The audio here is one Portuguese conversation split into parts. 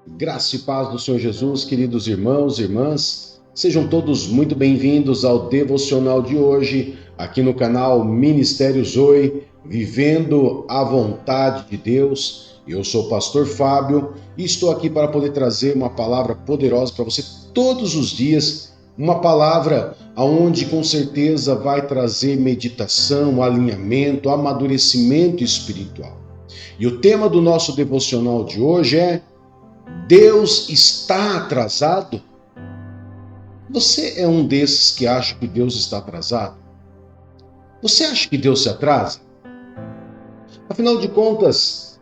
Graça e paz do Senhor Jesus, queridos irmãos e irmãs, sejam todos muito bem-vindos ao devocional de hoje, aqui no canal Ministério Zoe, vivendo a vontade de Deus. Eu sou o pastor Fábio e estou aqui para poder trazer uma palavra poderosa para você todos os dias, uma palavra aonde com certeza vai trazer meditação, alinhamento, amadurecimento espiritual. E o tema do nosso devocional de hoje é: Deus está atrasado? Você é um desses que acha que Deus está atrasado? Você acha que Deus se atrasa? Afinal de contas,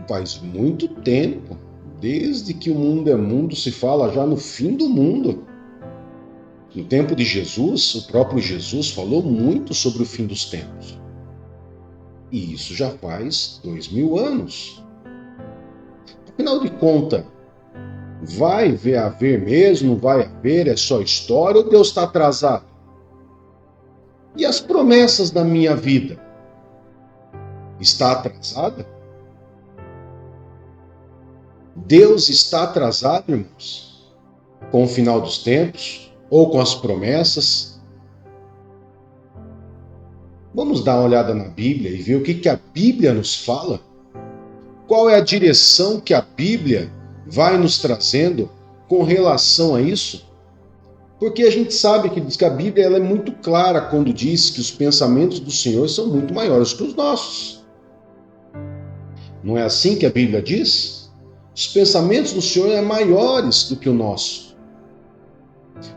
faz muito tempo, desde que o mundo é mundo, se fala já no fim do mundo. No tempo de Jesus, o próprio Jesus falou muito sobre o fim dos tempos. E isso já faz 2000 anos. Afinal de contas, vai haver mesmo? Vai haver? É só história ou Deus está atrasado? E as promessas da minha vida? Está atrasada? Deus está atrasado, irmãos? Com o final dos tempos? Ou com as promessas? Vamos dar uma olhada na Bíblia e ver o que a Bíblia nos fala? Qual é a direção que a Bíblia vai nos trazendo com relação a isso? Porque a gente sabe que a Bíblia ela é muito clara quando diz que os pensamentos do Senhor são muito maiores que os nossos. Não é assim que a Bíblia diz? Os pensamentos do Senhor são maiores do que o nosso.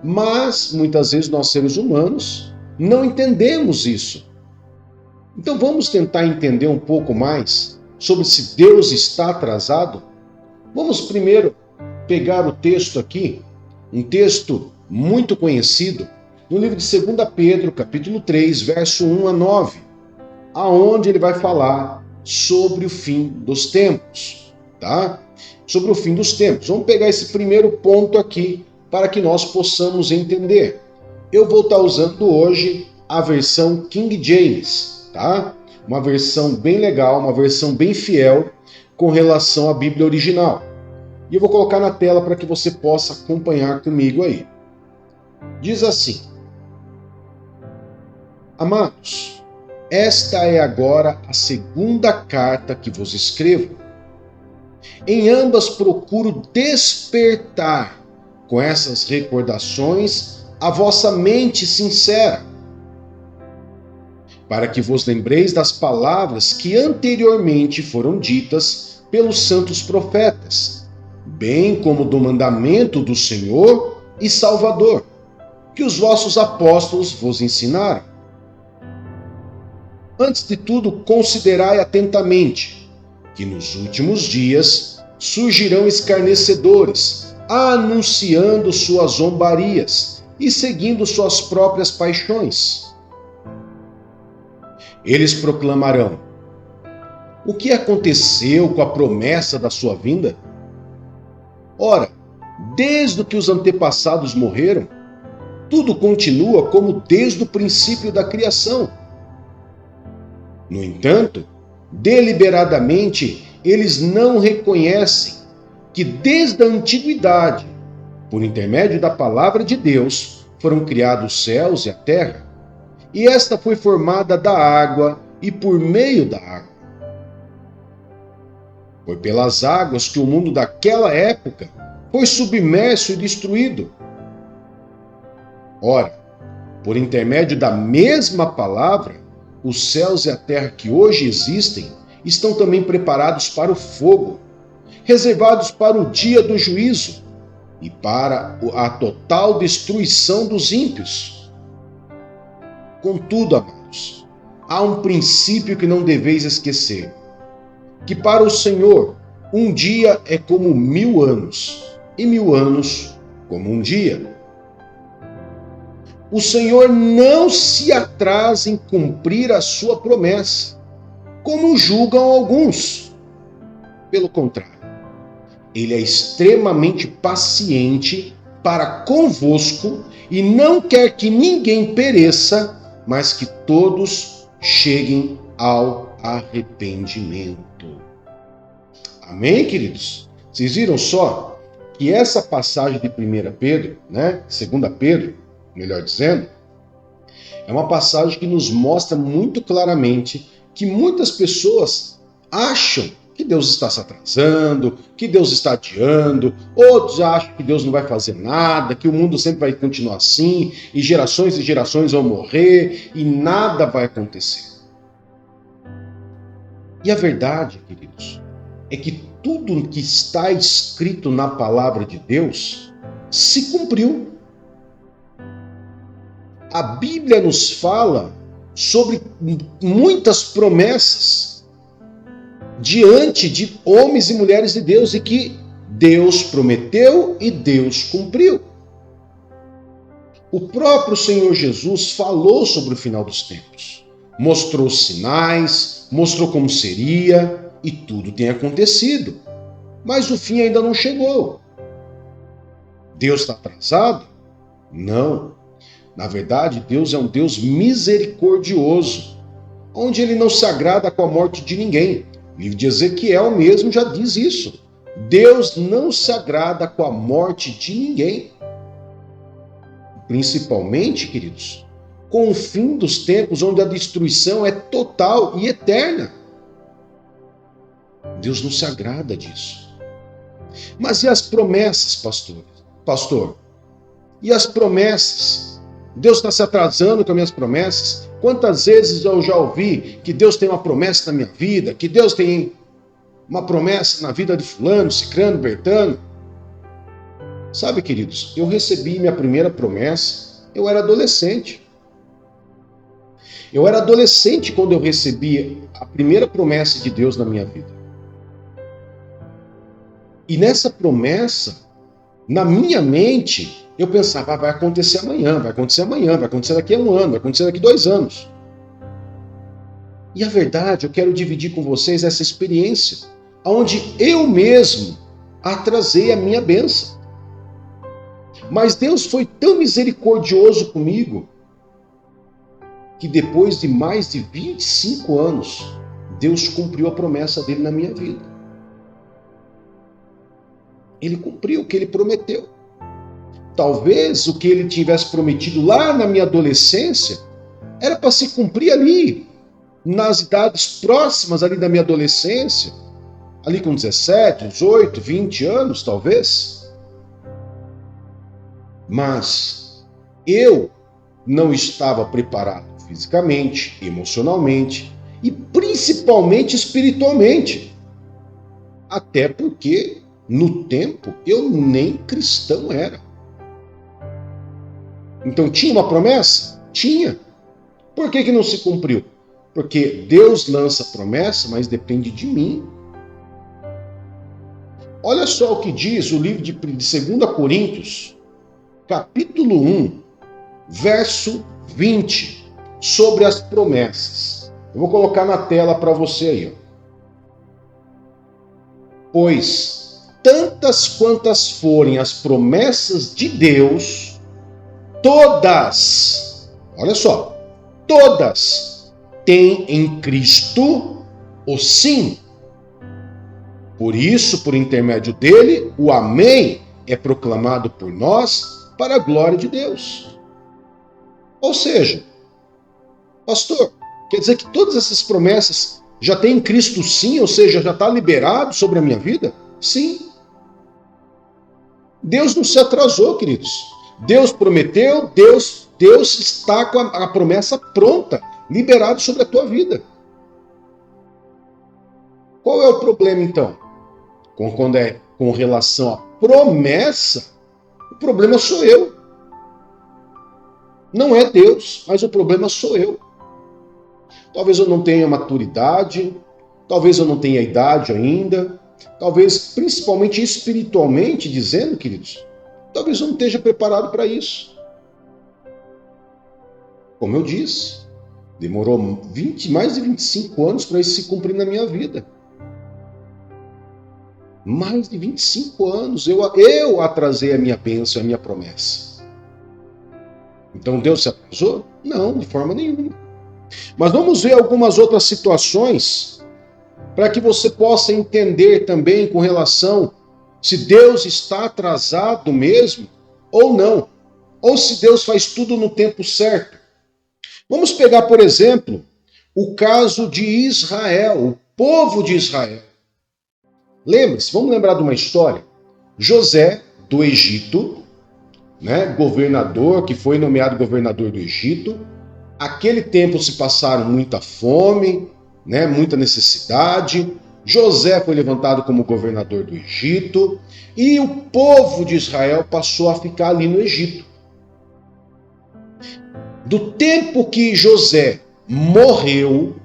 Mas, muitas vezes, nós seres humanos não entendemos isso. Então vamos tentar entender um pouco mais sobre se Deus está atrasado. Vamos primeiro pegar o texto aqui, um texto muito conhecido, no livro de 2 Pedro, capítulo 3, verso 1 a 9, aonde ele vai falar sobre o fim dos tempos, tá? Sobre o fim dos tempos. Vamos pegar esse primeiro ponto aqui para que nós possamos entender. Eu vou estar usando hoje a versão King James, tá? Uma versão bem legal, uma versão bem fiel com relação à Bíblia original. E eu vou colocar na tela para que você possa acompanhar comigo aí. Diz assim: Amados, esta é agora a segunda carta que vos escrevo. Em ambas procuro despertar com essas recordações a vossa mente sincera, para que vos lembreis das palavras que anteriormente foram ditas pelos santos profetas, bem como do mandamento do Senhor e Salvador, que os vossos apóstolos vos ensinaram. Antes de tudo, considerai atentamente que nos últimos dias surgirão escarnecedores, anunciando suas zombarias e seguindo suas próprias paixões. Eles proclamarão: o que aconteceu com a promessa da sua vinda? Ora, desde que os antepassados morreram, tudo continua como desde o princípio da criação. No entanto, deliberadamente, eles não reconhecem que desde a antiguidade, por intermédio da palavra de Deus, foram criados os céus e a terra, e esta foi formada da água e por meio da água. Foi pelas águas que o mundo daquela época foi submerso e destruído. Ora, por intermédio da mesma palavra, os céus e a terra que hoje existem estão também preparados para o fogo, reservados para o dia do juízo e para a total destruição dos ímpios. Contudo, amados, há um princípio que não deveis esquecer, que para o Senhor um dia é como 1000 anos, e 1000 anos como um dia. O Senhor não se atrasa em cumprir a sua promessa, como julgam alguns. Pelo contrário, ele é extremamente paciente para convosco e não quer que ninguém pereça, mas que todos cheguem ao arrependimento. Amém, queridos? Vocês viram só que essa passagem de 1 Pedro, né, 2 Pedro, melhor dizendo, é uma passagem que nos mostra muito claramente que muitas pessoas acham que Deus está se atrasando, que Deus está adiando, outros acham que Deus não vai fazer nada, que o mundo sempre vai continuar assim, e gerações vão morrer, e nada vai acontecer. E a verdade, queridos, é que tudo que está escrito na palavra de Deus se cumpriu. A Bíblia nos fala sobre muitas promessas diante de homens e mulheres de Deus e que Deus prometeu e Deus cumpriu. O próprio Senhor Jesus falou sobre o final dos tempos, mostrou sinais, mostrou como seria e tudo tem acontecido, mas o fim ainda não chegou. Deus está atrasado? Não. Na verdade, Deus é um Deus misericordioso, onde ele não se agrada com a morte de ninguém. O livro de Ezequiel mesmo já diz isso. Deus não se agrada com a morte de ninguém. Principalmente, queridos, com o fim dos tempos, onde a destruição é total e eterna. Deus não se agrada disso. Mas e as promessas, pastor? E as promessas? Deus está se atrasando com as minhas promessas? Quantas vezes eu já ouvi que Deus tem uma promessa na minha vida, que Deus tem uma promessa na vida de fulano, cicrano, bertano? Sabe, queridos, eu recebi minha primeira promessa, eu era adolescente. Eu era adolescente quando eu recebi a primeira promessa de Deus na minha vida. E nessa promessa, na minha mente, eu pensava, vai acontecer amanhã, vai acontecer daqui a um ano, vai acontecer daqui a 2 anos. E a verdade, eu quero dividir com vocês essa experiência, onde eu mesmo atrasei a minha bênção. Mas Deus foi tão misericordioso comigo, que depois de mais de 25 anos, Deus cumpriu a promessa dele na minha vida. Ele cumpriu o que ele prometeu. Talvez o que ele tivesse prometido lá na minha adolescência era para se cumprir ali, nas idades próximas ali da minha adolescência, ali com 17, 18, 20 anos, talvez. Mas eu não estava preparado fisicamente, emocionalmente e principalmente espiritualmente. Até porque, no tempo, eu nem cristão era. Então tinha uma promessa? Tinha. Por que não se cumpriu? Porque Deus lança promessa, mas depende de mim. Olha só o que diz o livro de 2 Coríntios, capítulo 1, verso 20, sobre as promessas. Eu vou colocar na tela para você aí. Pois tantas quantas forem as promessas de Deus, todas, olha só, todas têm em Cristo o sim. Por isso, por intermédio dele, o amém é proclamado por nós para a glória de Deus. Ou seja, pastor, quer dizer que todas essas promessas já têm em Cristo sim, ou seja, já está liberado sobre a minha vida? Sim. Deus não se atrasou, queridos. Deus prometeu, Deus está com a promessa pronta, liberado sobre a tua vida. Qual é o problema então? Quando é com relação à promessa, o problema sou eu. Não é Deus, mas o problema sou eu. Talvez eu não tenha maturidade, talvez eu não tenha idade ainda, talvez, principalmente espiritualmente dizendo, queridos, talvez eu não esteja preparado para isso. Como eu disse, demorou mais de 25 anos para isso se cumprir na minha vida. Mais de 25 anos eu atrasei a minha bênção, a minha promessa. Então Deus se atrasou? Não, de forma nenhuma. Mas vamos ver algumas outras situações para que você possa entender também com relação Se Deus está atrasado mesmo ou não, ou se Deus faz tudo no tempo certo. Vamos pegar, por exemplo, o caso de Israel, o povo de Israel. Lembre-se, vamos lembrar de uma história. José, do Egito, governador, que foi nomeado governador do Egito. Aquele tempo se passaram muita fome, muita necessidade. José foi levantado como governador do Egito e o povo de Israel passou a ficar ali no Egito. Do tempo que José morreu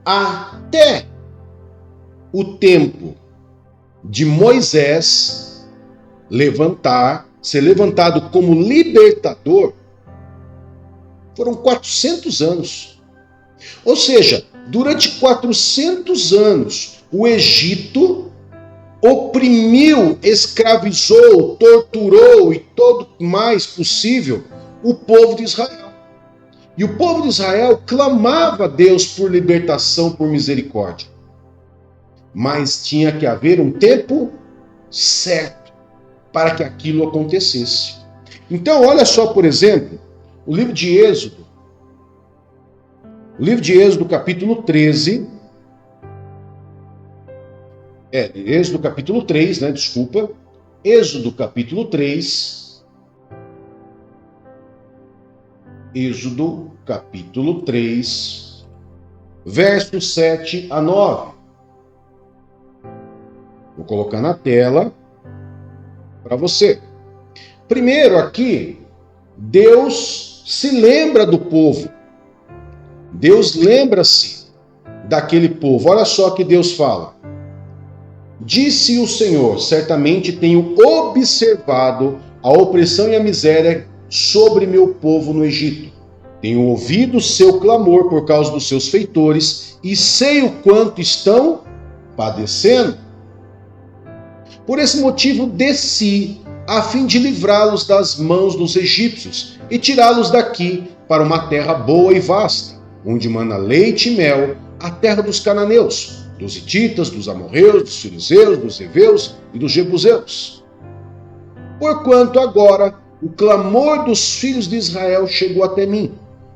até o tempo de Moisés ser levantado como libertador, foram 400 anos. Ou seja, durante 400 anos, o Egito oprimiu, escravizou, torturou e todo mais possível o povo de Israel. E o povo de Israel clamava a Deus por libertação, por misericórdia. Mas tinha que haver um tempo certo para que aquilo acontecesse. Então, olha só, por exemplo, o livro de Êxodo. O livro de Êxodo, capítulo 13. Êxodo capítulo 3, desculpa. Êxodo capítulo 3. Êxodo capítulo 3, versos 7 a 9. Vou colocar na tela para você. Primeiro aqui, Deus se lembra do povo. Deus lembra-se daquele povo. Olha só que Deus fala. Disse o Senhor, certamente tenho observado a opressão e a miséria sobre meu povo no Egito. Tenho ouvido seu clamor por causa dos seus feitores e sei o quanto estão padecendo. Por esse motivo desci, a fim de livrá-los das mãos dos egípcios e tirá-los daqui para uma terra boa e vasta, onde mana leite e mel, a terra dos cananeus, dos hititas, dos amorreus, dos filizeus, dos heveus e dos jebuseus. Porquanto agora o clamor dos filhos de Israel chegou até mim,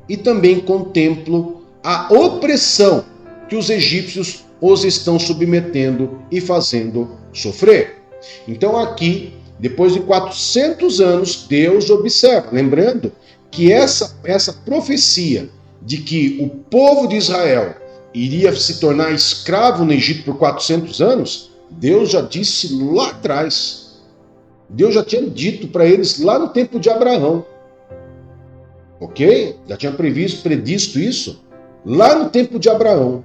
e também contemplo a opressão que os egípcios os estão submetendo e fazendo sofrer. Então aqui, depois de 400 anos, Deus observa, lembrando que essa profecia de que o povo de Israel iria se tornar escravo no Egito por 400 anos, Deus já disse lá atrás. Deus já tinha dito para eles lá no tempo de Abraão. Ok? Já tinha predisto isso lá no tempo de Abraão.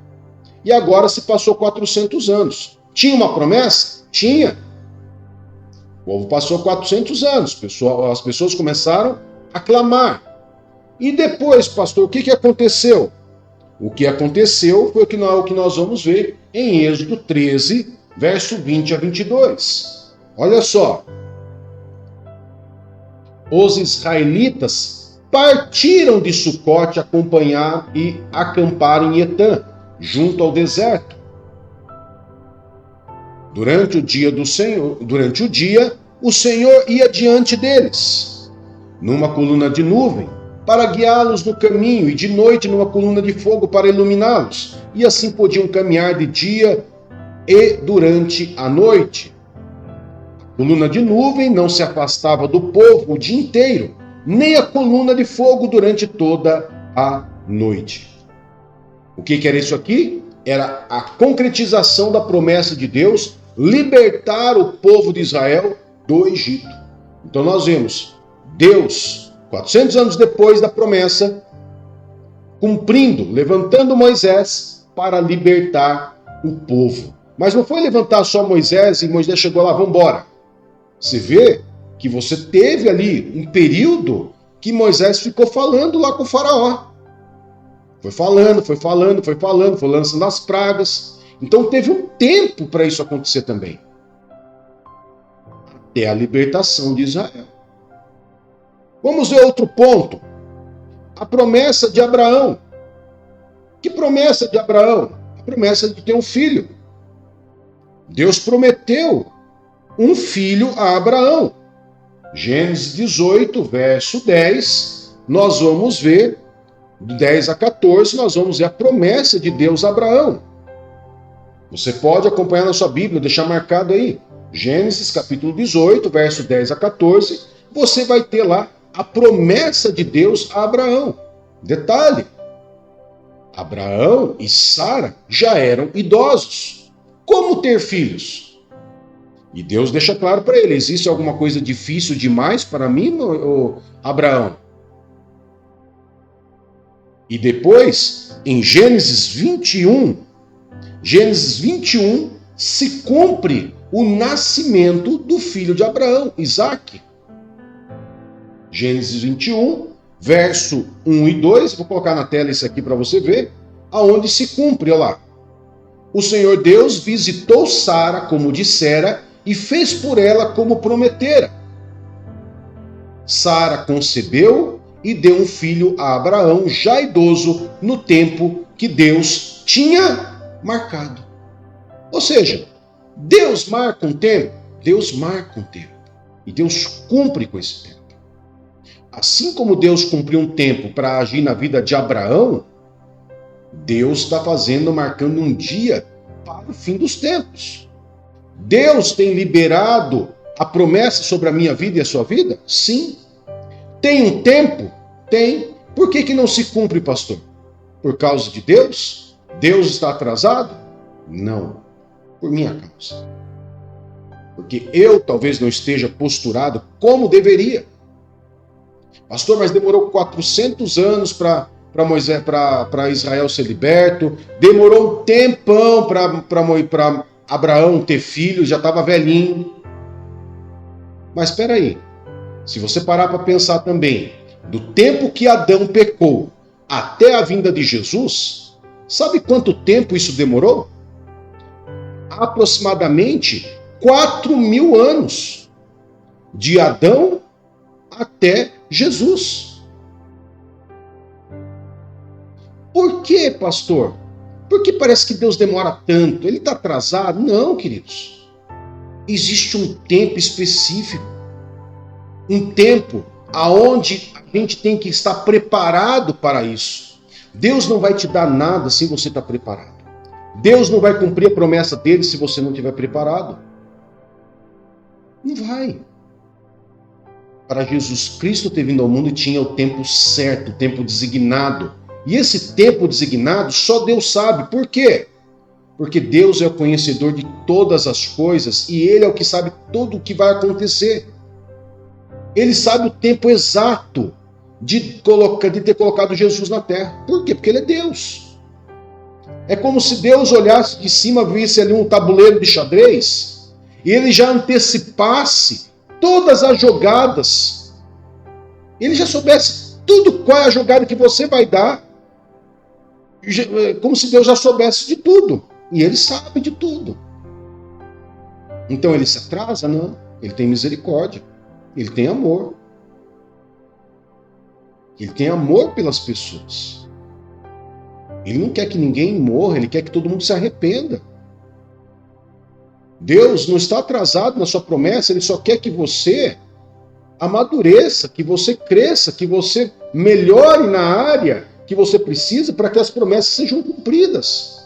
E agora se passou 400 anos. Tinha uma promessa? Tinha. O povo passou 400 anos. As pessoas começaram a clamar. E depois, pastor, o que aconteceu? O que aconteceu foi o que nós vamos ver em Êxodo 13, verso 20 a 22. Olha só. Os israelitas partiram de Sucote acompanhar e acampar em Etã, junto ao deserto. Durante o dia, o Senhor ia diante deles, numa coluna de nuvem, para guiá-los no caminho, e de noite numa coluna de fogo para iluminá-los, e assim podiam caminhar de dia e durante a noite. A coluna de nuvem não se afastava do povo o dia inteiro, nem a coluna de fogo durante toda a noite. O que era isso aqui? Era a concretização da promessa de Deus libertar o povo de Israel do Egito. Então nós vemos Deus, 400 anos depois da promessa, cumprindo, levantando Moisés para libertar o povo. Mas não foi levantar só Moisés e Moisés chegou lá, vamos embora. Você vê que você teve ali um período que Moisés ficou falando lá com o faraó. Foi lançando as pragas. Então teve um tempo para isso acontecer também. Até a libertação de Israel. Vamos ver outro ponto. A promessa de Abraão. Que promessa de Abraão? A promessa de ter um filho. Deus prometeu um filho a Abraão. Gênesis 18, verso 10, nós vamos ver, do 10 a 14, nós vamos ver a promessa de Deus a Abraão. Você pode acompanhar na sua Bíblia, deixar marcado aí. Gênesis capítulo 18, verso 10 a 14, você vai ter lá a promessa de Deus a Abraão. Detalhe, Abraão e Sara já eram idosos. Como ter filhos? E Deus deixa claro para ele, existe alguma coisa difícil demais para mim, Abraão? E depois, em Gênesis 21, se cumpre o nascimento do filho de Abraão, Isaque. Gênesis 21, verso 1 e 2, vou colocar na tela isso aqui para você ver, aonde se cumpre, olha lá. O Senhor Deus visitou Sara como dissera e fez por ela como prometera. Sara concebeu e deu um filho a Abraão, já idoso, no tempo que Deus tinha marcado. Ou seja, Deus marca um tempo, Deus marca um tempo. E Deus cumpre com esse tempo. Assim como Deus cumpriu um tempo para agir na vida de Abraão, Deus está marcando um dia para o fim dos tempos. Deus tem liberado a promessa sobre a minha vida e a sua vida? Sim. Tem um tempo? Tem. Por que não se cumpre, pastor? Por causa de Deus? Deus está atrasado? Não. Por minha causa. Porque eu talvez não esteja posturado como deveria. Pastor, mas demorou 400 anos para Israel ser liberto, demorou um tempão para Abraão ter filhos, já estava velhinho. Mas espera aí, se você parar para pensar também, do tempo que Adão pecou até a vinda de Jesus, sabe quanto tempo isso demorou? Aproximadamente 4.000 anos, de Adão até Jesus. Por que, pastor? Por que parece que Deus demora tanto? Ele está atrasado? Não, queridos. Existe um tempo específico. Um tempo aonde a gente tem que estar preparado para isso. Deus não vai te dar nada se você está preparado. Deus não vai cumprir a promessa dele se você não estiver preparado. Não vai. Para Jesus Cristo ter vindo ao mundo tinha o tempo certo, o tempo designado. E esse tempo designado só Deus sabe. Por quê? Porque Deus é o conhecedor de todas as coisas e Ele é o que sabe tudo o que vai acontecer. Ele sabe o tempo exato de ter colocado Jesus na terra. Por quê? Porque Ele é Deus. É como se Deus olhasse de cima, visse ali um tabuleiro de xadrez e Ele já antecipasse todas as jogadas. Ele já soubesse tudo qual é a jogada que você vai dar. Como se Deus já soubesse de tudo. E Ele sabe de tudo. Então Ele se atrasa? Não. Ele tem misericórdia. Ele tem amor. Ele tem amor pelas pessoas. Ele não quer que ninguém morra, Ele quer que todo mundo se arrependa. Deus não está atrasado na sua promessa, Ele só quer que você amadureça, que você cresça, que você melhore na área que você precisa para que as promessas sejam cumpridas.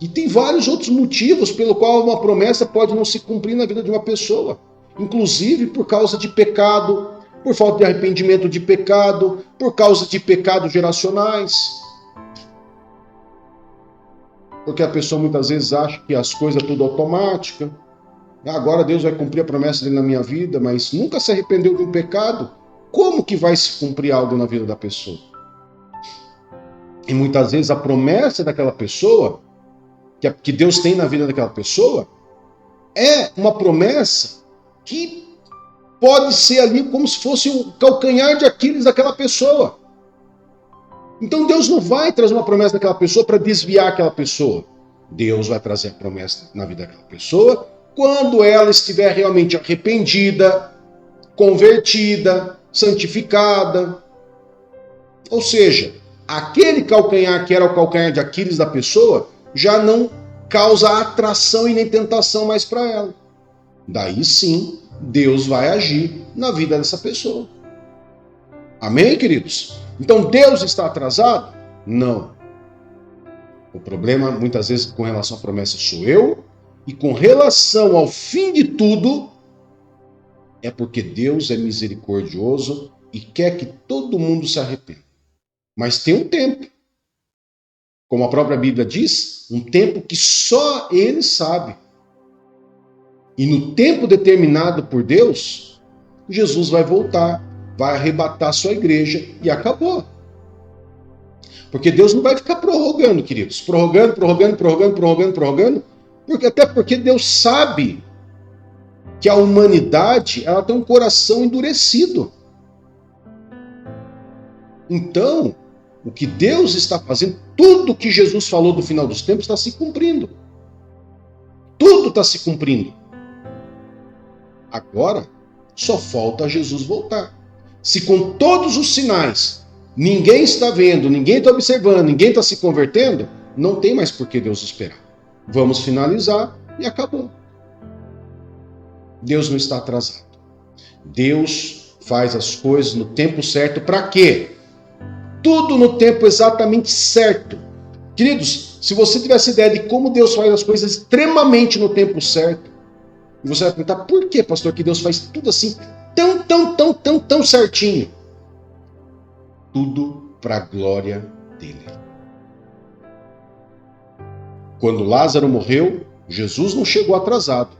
E tem vários outros motivos pelo qual uma promessa pode não se cumprir na vida de uma pessoa. Inclusive por causa de pecado, por falta de arrependimento de pecado, por causa de pecados geracionais. Porque a pessoa muitas vezes acha que as coisas é tudo automática. Agora Deus vai cumprir a promessa dele na minha vida, mas nunca se arrependeu de um pecado. Como que vai se cumprir algo na vida da pessoa? E muitas vezes a promessa daquela pessoa, que Deus tem na vida daquela pessoa, é uma promessa que pode ser ali como se fosse o calcanhar de Aquiles daquela pessoa. Então Deus não vai trazer uma promessa daquela pessoa para desviar aquela pessoa. Deus vai trazer a promessa na vida daquela pessoa quando ela estiver realmente arrependida, convertida, santificada. Ou seja, aquele calcanhar que era o calcanhar de Aquiles da pessoa já não causa atração e nem tentação mais para ela. Daí sim, Deus vai agir na vida dessa pessoa. Amém, queridos? Então Deus está atrasado? Não. O problema, muitas vezes, com relação à promessa sou eu, e com relação ao fim de tudo, é porque Deus é misericordioso e quer que todo mundo se arrependa. Mas tem um tempo. Como a própria Bíblia diz, um tempo que só Ele sabe. E no tempo determinado por Deus, Jesus vai voltar, vai arrebatar a sua igreja e acabou. Porque Deus não vai ficar prorrogando, queridos. Prorrogando, até porque Deus sabe que a humanidade ela tem um coração endurecido. Então, o que Deus está fazendo, tudo que Jesus falou do final dos tempos está se cumprindo. Tudo está se cumprindo. Agora, só falta Jesus voltar. Se com todos os sinais ninguém está vendo, ninguém está observando, ninguém está se convertendo, não tem mais por que Deus esperar. Vamos finalizar e acabou. Deus não está atrasado. Deus faz as coisas no tempo certo. Para quê? Tudo no tempo exatamente certo. Queridos, se você tivesse ideia de como Deus faz as coisas extremamente no tempo certo, e você vai perguntar, por que, pastor, que Deus faz tudo assim, tão certinho? Tudo para a glória dele. Quando Lázaro morreu, Jesus não chegou atrasado.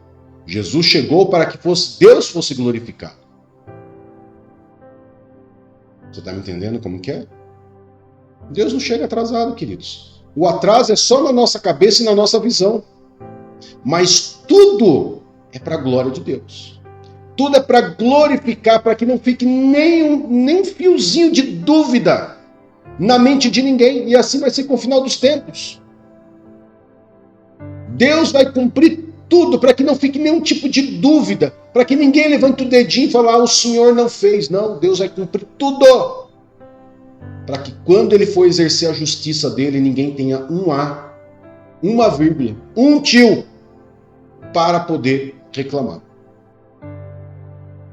Jesus chegou para que Deus fosse glorificado. Você está me entendendo como que é? Deus não chega atrasado, queridos. O atraso é só na nossa cabeça e na nossa visão. Mas tudo é para a glória de Deus. Tudo é para glorificar, para que não fique nem um fiozinho de dúvida na mente de ninguém. E assim vai ser com o final dos tempos. Deus vai cumprir tudo para que não fique nenhum tipo de dúvida, para que ninguém levante o dedinho e fale, o Senhor não fez. Não, Deus vai cumprir tudo. Para que quando ele for exercer a justiça dele, ninguém tenha um A, uma vírgula, um tio para poder reclamar.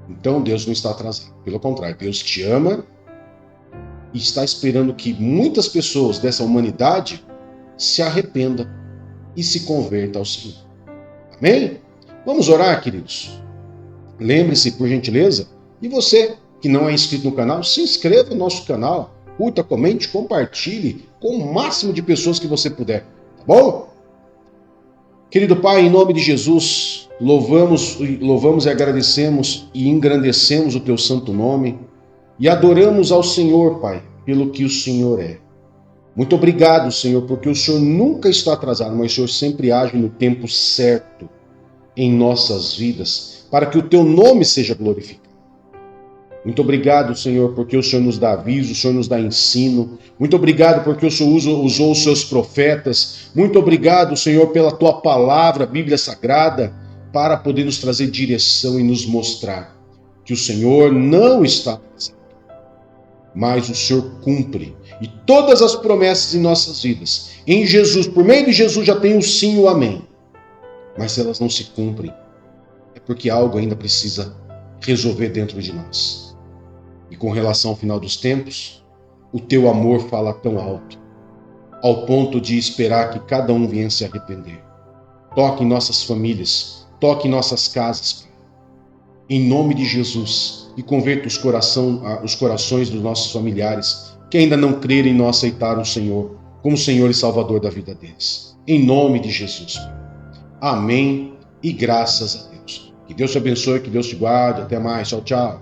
Então Deus não está atrasado. Pelo contrário, Deus te ama e está esperando que muitas pessoas dessa humanidade se arrependam e se convertam ao Senhor. Amém? Vamos orar, queridos? Lembre-se, por gentileza, e você que não é inscrito no canal, se inscreva no nosso canal, curta, comente, compartilhe com o máximo de pessoas que você puder, tá bom? Querido Pai, em nome de Jesus, louvamos e agradecemos e engrandecemos o Teu santo nome e adoramos ao Senhor, Pai, pelo que o Senhor é. Muito obrigado, Senhor, porque o Senhor nunca está atrasado, mas o Senhor sempre age no tempo certo em nossas vidas, para que o Teu nome seja glorificado. Muito obrigado, Senhor, porque o Senhor nos dá aviso, o Senhor nos dá ensino. Muito obrigado porque o Senhor usou os seus profetas. Muito obrigado, Senhor, pela Tua palavra, Bíblia Sagrada, para poder nos trazer direção e nos mostrar que o Senhor não está atrasado, mas o Senhor cumpre. E todas as promessas em nossas vidas, em Jesus, por meio de Jesus já tem o sim e o amém. Mas se elas não se cumprem, é porque algo ainda precisa resolver dentro de nós. E com relação ao final dos tempos, o Teu amor fala tão alto, ao ponto de esperar que cada um venha se arrepender. Toque em nossas famílias, toque em nossas casas, em nome de Jesus, e converta os corações dos nossos familiares que ainda não creram e não aceitaram o Senhor como Senhor e Salvador da vida deles. Em nome de Jesus. Amém e graças a Deus. Que Deus te abençoe, que Deus te guarde. Até mais. Tchau, tchau.